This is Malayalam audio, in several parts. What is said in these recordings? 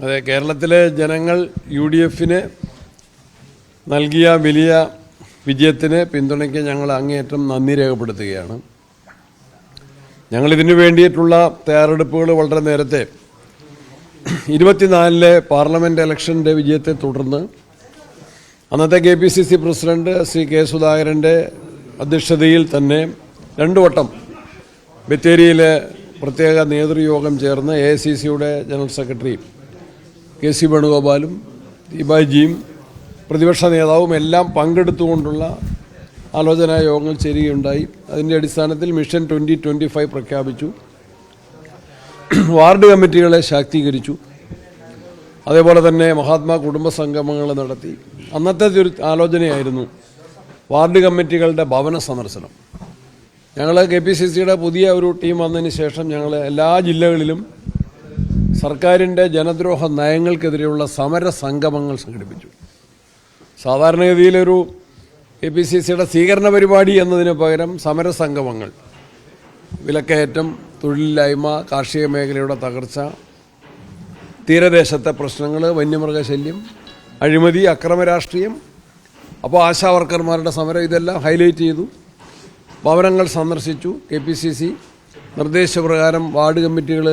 അതെ, കേരളത്തിലെ ജനങ്ങൾ UDFന് നൽകിയ വലിയ വിജയത്തിന് പിന്തുണയ്ക്ക് ഞങ്ങൾ അങ്ങേയറ്റം നന്ദി രേഖപ്പെടുത്തുകയാണ്. ഞങ്ങളിതിനു വേണ്ടിയിട്ടുള്ള തയ്യാറെടുപ്പുകൾ വളരെ നേരത്തെ 24 പാർലമെൻറ്റ് ഇലക്ഷൻ്റെ വിജയത്തെ തുടർന്ന് അന്നത്തെ KPCC പ്രസിഡന്റ് ശ്രീ K. സുധാകരൻ്റെ അധ്യക്ഷതയിൽ തന്നെ 2 വട്ടം ബത്തേരിയിലെ പ്രത്യേക നേതൃയോഗം ചേർന്ന് AICCയുടെ ജനറൽ സെക്രട്ടറി KC വേണുഗോപാലും ദീപാജിയും പ്രതിപക്ഷ നേതാവും എല്ലാം പങ്കെടുത്തുകൊണ്ടുള്ള ആലോചനാ യോഗങ്ങൾ ചേരുകയുണ്ടായി. അതിൻ്റെ അടിസ്ഥാനത്തിൽ മിഷൻ 2025 പ്രഖ്യാപിച്ചു. വാർഡ് കമ്മിറ്റികളെ ശാക്തീകരിച്ചു. അതേപോലെ തന്നെ മഹാത്മാ കുടുംബ സംഗമങ്ങൾ നടത്തി. അന്നത്തെ ഒരു ആലോചനയായിരുന്നു വാർഡ് കമ്മിറ്റികളുടെ ഭവന സന്ദർശനം. ഞങ്ങൾ KPCCയുടെ പുതിയ ഒരു ടീം വന്നതിന് ശേഷം ഞങ്ങൾ എല്ലാ ജില്ലകളിലും സർക്കാരിൻ്റെ ജനദ്രോഹ നയങ്ങൾക്കെതിരെയുള്ള സമര സംഗമങ്ങൾ സംഘടിപ്പിച്ചു. സാധാരണഗതിയിലൊരു KPCCയുടെ സ്വീകരണ പരിപാടി എന്നതിന് പകരം സമര സംഗമങ്ങൾ, വിലക്കയറ്റം, തൊഴിലില്ലായ്മ, കാർഷിക മേഖലയുടെ തകർച്ച, തീരദേശത്തെ പ്രശ്നങ്ങൾ, വന്യമൃഗശല്യം, അഴിമതി, അക്രമ രാഷ്ട്രീയം, അപ്പോൾ ആശാവർക്കർമാരുടെ സമരം, ഇതെല്ലാം ഹൈലൈറ്റ് ചെയ്തു. ഭവനങ്ങൾ സന്ദർശിച്ചു. KPCC നിർദ്ദേശപ്രകാരം വാർഡ് കമ്മിറ്റികൾ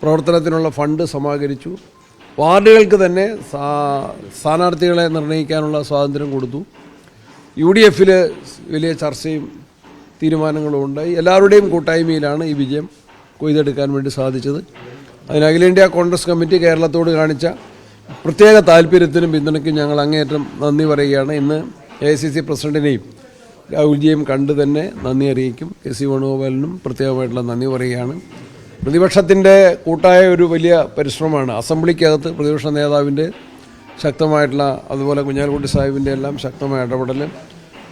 പ്രവർത്തനത്തിനുള്ള ഫണ്ട് സമാഹരിച്ചു. വാർഡുകൾക്ക് തന്നെ സ്ഥാനാർത്ഥികളെ നിർണ്ണയിക്കാനുള്ള സ്വാതന്ത്ര്യം കൊടുത്തു. UDFൽ വലിയ ചർച്ചയും തീരുമാനങ്ങളും ഉണ്ടായി. എല്ലാവരുടെയും കൂട്ടായ്മയിലാണ് ഈ വിജയം കൊയ്തെടുക്കാൻ വേണ്ടി സാധിച്ചത്. അതിന് അഖിലേന്ത്യാ കോൺഗ്രസ് കമ്മിറ്റി കേരളത്തോട് കാണിച്ച പ്രത്യേക താല്പര്യത്തിനും പിന്തുണയ്ക്കും ഞങ്ങൾ അങ്ങേയറ്റം നന്ദി പറയുകയാണ്. ഇന്ന് AICC പ്രസിഡന്റിനെയും രാഹുൽജിയെയും കണ്ട് തന്നെ നന്ദി അറിയിക്കും. KC വേണുഗോപാലിനും പ്രത്യേകമായിട്ടുള്ള നന്ദി പറയുകയാണ്. പ്രതിപക്ഷത്തിൻ്റെ കൂട്ടായ ഒരു വലിയ പരിശ്രമമാണ്. അസംബ്ലിക്കകത്ത് പ്രതിപക്ഷ നേതാവിൻ്റെ ശക്തമായിട്ടുള്ള, അതുപോലെ കുഞ്ഞാലിക്കുട്ടി സാഹിബിൻ്റെ എല്ലാം ശക്തമായ ഇടപെടൽ,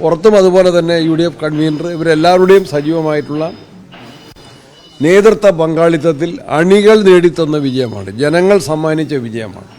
പുറത്തും അതുപോലെ തന്നെ UDF കൺവീനർ, ഇവരെല്ലാവരുടെയും സജീവമായിട്ടുള്ള നേതൃത്വ പങ്കാളിത്തത്തിൽ അണികൾ നേടിത്തന്ന വിജയമാണ്, ജനങ്ങൾ സമ്മാനിച്ച വിജയമാണ്.